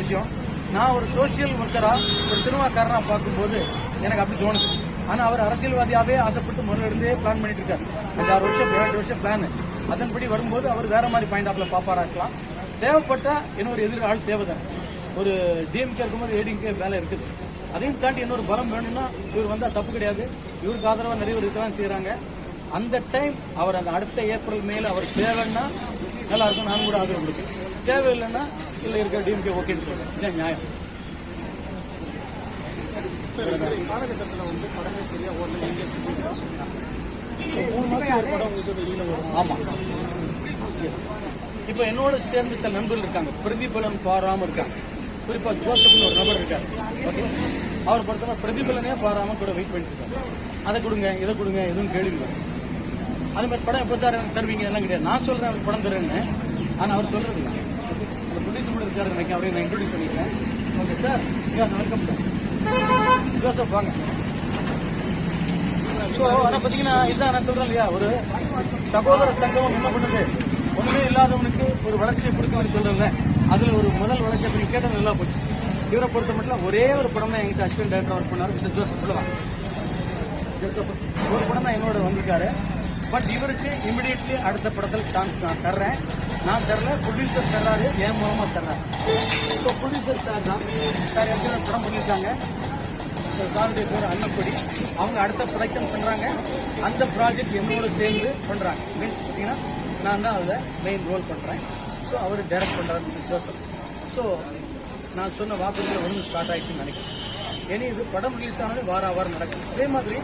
விஷயம். நான் ஒரு சோசியல் ஒர்க்கரா ஒரு சினிமாக்காரனா பார்க்கும்போது எனக்கு அப்படி தோணுது. ஆனா அவர் அரசியல்வாதியாவே ஆசைப்பட்டு முதல்ல இருந்தே பிளான் பண்ணிட்டு இருக்காரு. 5-6 வருஷம் 7 வருஷம் பிளான். அதன்படி வரும்போது அவர் வேற மாதிரி பாயிண்ட் ஆஃப்ல பாப்பாரா இருக்கலாம். தேவைப்பட்டா இன்னொரு எதிர் ஆள் தேவைதான். ஒரு டிஎம்கே இருக்கும்போது ஏடிஎம்கே வேலை இருக்குது. அதையும் தாண்டி இன்னொரு பலம் வேணும்னா இவர் வந்தா தப்பு கிடையாது. இவருக்கு ஆதரவா நிறைய பேர் இருக்கதான் செய்யறாங்க. அந்த டைம் அவர் அந்த அடுத்த ஏப்ரல் மேல அவர் தேவைன்னா நல்லா இருக்கும். நான் கூட ஆதரவு கொடுப்பேன். தேவையில்லைன்னா இல்லை இருக்க டிஎம்கே ஓகேன்னு சொல்றேன். இதான் நியாயம். காலகட்டத்தில் வந்து படமே சரியா ஓடல. 3 மாசத்துக்கு ஒரு படம் உங்களுக்கு வெளியில வரும். ஆமா, எஸ். இப்போ என்னோட சேர்ந்து சில நண்பர்கள் இருக்காங்க. பிரதிபலன் பாராம இருக்காங்க. குறிப்பா ஜோசப்னு ஒரு நபர் இருக்காரு. ஓகே, அவர் பொறுத்தவரை பிரதிபலனே பாராம கூட வெயிட் பண்ணிட்டு இருக்காரு. அதை கொடுங்க, இதை கொடுங்க, எதுவும் கேள்வி வரும். அது மாதிரி படம் எப்போ சார் தருவீங்க எல்லாம் கிடையாது. நான் சொல்றேன் அவருக்கு படம் தருவேன்னு. ஆனா அவர் சொல்றது இல்லை. அந்த ப்ரொடியூசர் கூட இருக்காரு நினைக்க. அவரையும் நான் இன்ட்ரோடியூஸ் பண்ணிக்கிறேன். Okay sir, welcome sir. Joseph வாங்க. ஸோ ஆனால் பார்த்தீங்கன்னா இதுதான் நான் சொல்றேன் இல்லையா, ஒரு சகோதர சங்கம் என்ன பண்ணுது, ஒன்றுமே இல்லாதவனுக்கு ஒரு வளர்ச்சியை கொடுக்கணும்னு சொல்றேன்ல, அதுல ஒரு முதல் வளர்ச்சியை பண்ணி கேட்டது நல்லா போச்சு. இவரை பொறுத்த மட்டும் ஒரே ஒரு படம் தான் எங்கிட்ட அசிஸ்டன்ட் டைரக்டர் ஒர்க் பண்ணாரு, மிஸ்டர் ஜோசப். ஜோசப் ஒரு படம் தான் என்னோட வந்திருக்காரு. பட் இவருக்கு இமிடியட்லி அடுத்த படத்தில் சான்ஸ் நான் தர்றேன். நான் தரல, ப்ரொடியூசர் தர்றாரு, என் மூலமா தர்றாரு. இப்போ ப்ரொடியூசர் சார் தான் சார் எப்படி படம் பண்ணியிருக்காங்க. சாருடைய பேர் அன்னப்படி. அவங்க அடுத்த ப்ரொடக்ஷன் பண்றாங்க. அந்த ப்ராஜெக்ட் என்னோட சேர்ந்து பண்றாங்க. மீன்ஸ் பார்த்தீங்கன்னா நான் தான் அதில் மெயின் ரோல் பண்றேன். ஸோ அவர் டைரக்ட் பண்றாரு மிஸ்டர் ஜோசப். ஸோ நான் சொன்ன வாக்குறுதியில் ஒன்று ஸ்டார்ட் ஆகிடுச்சுன்னு நினைக்கிறேன். ஏன்னா இது படம் ரிலீஸ் ஆனது வாரம் நடக்கும். அதே மாதிரி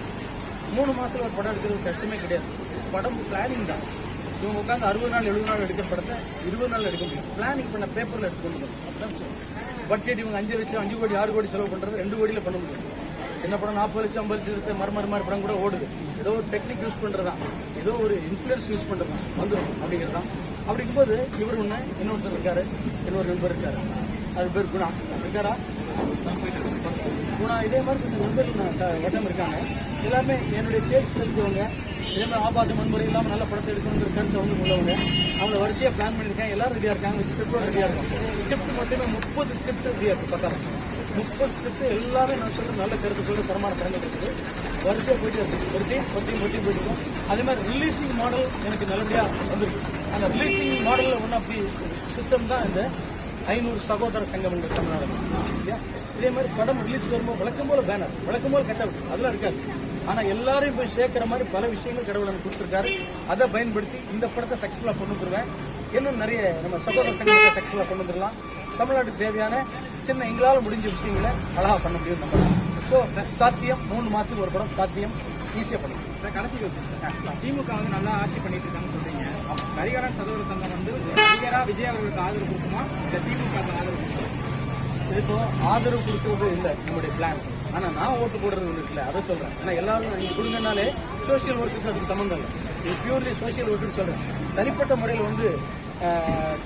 3 மாதத்தில் ஒரு படம் எடுக்கிறது கஷ்டமே கிடையாது. படம் பிளானிங் தான். இவங்க உட்காந்து 60 நாள் 70 நாள் எடுக்கிற படத்தை 20 நாள் எடுக்க முடியும். பிளானிங் பண்ண பேப்பரில் எடுத்து கொண்டு வரும். பட்ஜெட் இவங்க 5 லட்சம் 5 கோடி 6 கோடி செலவு பண்ணுறது 2 கோடியில் பண்ண முடியும். என்ன படம் 40 லட்சம் 50 லட்சத்துக்கு மறுமாறு படம் கூட ஓடுது. ஏதோ ஒரு டெக்னிக் யூஸ் பண்ணுறதா, ஏதோ ஒரு இன்ஃப்ளூயன்ஸ் யூஸ் பண்ணுறதா வந்துடும் அப்படிங்கிறது தான். அப்படி இருக்கும்போது இவர் ஒன்று, இன்னொருத்தர் இருக்காரு, இன்னொரு நண்பர் இருக்காரு. அது பேர் குணா இருக்காரா? குணா இதே மாதிரி கொஞ்சம் நண்பர்கள் வட்டம் இருக்காங்க. எல்லாமே என்னுடைய பேச்சு தெரிஞ்சவங்க. இதே மாதிரி ஆபாச வன்முறை இல்லாமல் நல்ல படத்தை எடுக்கணுங்கிற கருத்தை வந்து உள்ளவங்க. அவங்கள வரிசையாக பிளான் பண்ணியிருக்காங்க. எல்லாரும் ரெடியாக இருக்காங்க. ஸ்கிரிப்டோட ரெடியாக இருக்கும். ஸ்கிரிப்ட் மட்டுமே 30 ஸ்கிரிப்ட் ரெடியாக இருக்குது. பக்கம் 30 ஸ்கிரிப்ட் எல்லாமே நான் சொல்ற நல்ல கருத்துக்களோட தரமான படங்கள் இருக்குது. வரிசையாக போயிட்டு இருக்கு. ஒரு டீம் போயிட்டு இருக்கும். அதே மாதிரி ரிலீசிங் மாடல் எனக்கு நல்லபடியாக வந்துருக்கு. அந்த ரிலீசிங் மாடலில் ஒன் ஆஃப் தி சிஸ்டம் தான் இந்த 500 சகோதர சங்கம் தமிழ்நாடு. இதே மாதிரி படம் ரிலீஸ் வரும்போது வழக்கம் போல பேனர், வழக்கம் போல கட்ட அதெல்லாம் இருக்காது. ஆனா எல்லாரையும் போய் சேர்க்கிற மாதிரி பல விஷயங்கள் கடவுள் எனக்கு கொடுத்துருக்காரு. அதை பயன்படுத்தி இந்த படத்தை சக்சஸ்ஃபுல்லா கொண்டு வந்துருவேன். இன்னும் நிறைய நம்ம சகோதர சங்கத்தை சக்சஸ்ஃபுல்லா கொண்டு வந்துடலாம். தமிழ்நாட்டுக்கு தேவையான சின்ன எங்களால் முடிஞ்ச விஷயங்களை அழகா பண்ண முடியும் நம்ம. ஸோ சாத்தியம் 3 மாதத்துக்கு ஒரு படம் சாத்தியம், ஈஸியாக பண்ணலாம். கடைசி வச்சுருக்கேன். திமுக வந்து நல்லா ஆட்சி பண்ணிட்டு இருக்காங்கன்னு சொல்றீங்க. கரிகாலன் சகோதர சங்கம் வந்து நடிகரா விஜய் அவர்களுக்கு ஆதரவு கொடுக்குமா, இந்த திமுக ஆதரவு கொடுக்குமா? இப்போ ஆதரவு கொடுக்கறது இல்லை நம்முடைய பிளான். ஆனா நான் ஓட்டு போடுறது ஒன்று இருக்குல்ல, அதை சொல்றேன். ஏன்னா எல்லாரும் நீங்க கொடுங்கனாலே சோசியல் ஒர்க்குக்கு அதுக்கு சம்மந்தம் இல்லை. இது பியூர்லி சோசியல் ஒர்க்குன்னு சொல்றேன். தனிப்பட்ட முறையில் வந்து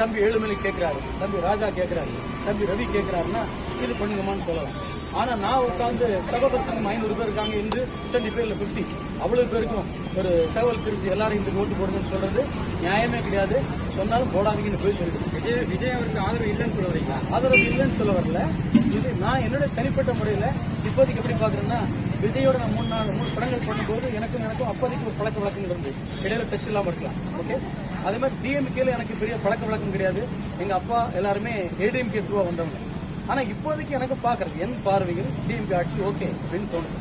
தம்பி ஏழுமலை கேட்கிறாரு, தம்பி ராஜா கேட்கிறாரு, தம்பி ரவி கேட்கிறாருன்னா இது பண்ணுங்கம்மான்னு சொல்லலாம். ஆனா நான் உட்காந்து சகோதர சங்கம் 500 பேர் இருக்காங்க என்று 20 பேர்ல 50 அவ்வளவு பேருக்கும் ஒரு தகவல் பிரிச்சு எல்லாரும் இந்த ஓட்டு போடுங்கன்னு சொல்றது நியாயமே கிடையாது. சொன்னாலும் போடாதீங்கன்னு போய் சொல்லிட்டு விஜய் அவருக்கு ஆதரவு இல்லைன்னு சொல்ல வரீங்களா? ஆதரவு இல்லைன்னு சொல்ல வரல. இது நான் என்னோட தனிப்பட்ட முறையில் இப்போதைக்கு எப்படி பார்க்குறேன்னா, விஜயோட நான் 3 படங்கள் பண்ணும்போது எனக்கும் அப்போதைக்கு ஒரு பழக்க வழக்கம் இருந்து இடையில டச் இல்லாமல் இருக்கலாம். ஓகே, அதே மாதிரி டிஎம்கேல எனக்கு பெரிய பழக்க வழக்கம் கிடையாது. எங்க அப்பா எல்லாருமே ஏடிஎம்கே த்ரூவா வந்தவங்க. ஆனா இப்போதைக்கு எனக்கு பார்க்கறது என் பார்வையில் டிஎம்கே ஆட்சி ஓகே அப்படின்னு தோணுது.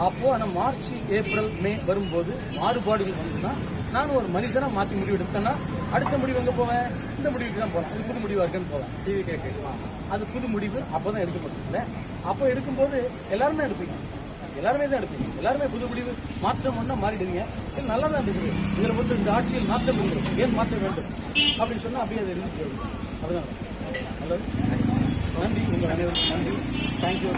அப்போ ஆனால் மார்ச் ஏப்ரல் மே வரும்போது மாறுபாடுகள் வந்துன்னா நான் ஒரு மனிதனா மாற்றி முடிவு எடுத்தேன்னா அடுத்த முடிவு எங்கே போவேன்? இந்த முடிவுக்கு தான் போவேன். அது புது முடிவாக இருக்குன்னு போவேன். டிவி கேட்கலாம், அது புது முடிவு அப்போ தான் எடுக்கப்பட்டதில்லை. அப்போ எடுக்கும்போது எல்லாருமே எடுப்பீங்க, எல்லாருமே தான் எடுப்பீங்க. எல்லாருமே புது முடிவு மாற்றம் ஒன்றா மாறிடுவீங்க. இது நல்லா தான் இருக்குது. இதில் வந்து இந்த ஆட்சியில் மாற்றம் வேண்டும், ஏன் மாற்ற வேண்டும் அப்படின்னு சொன்னால் அப்படியே அது இருந்து போயிடும். அப்படிதான் நல்லது. நன்றி, உங்கள் அனைவருக்கும் நன்றி. தேங்க்யூ.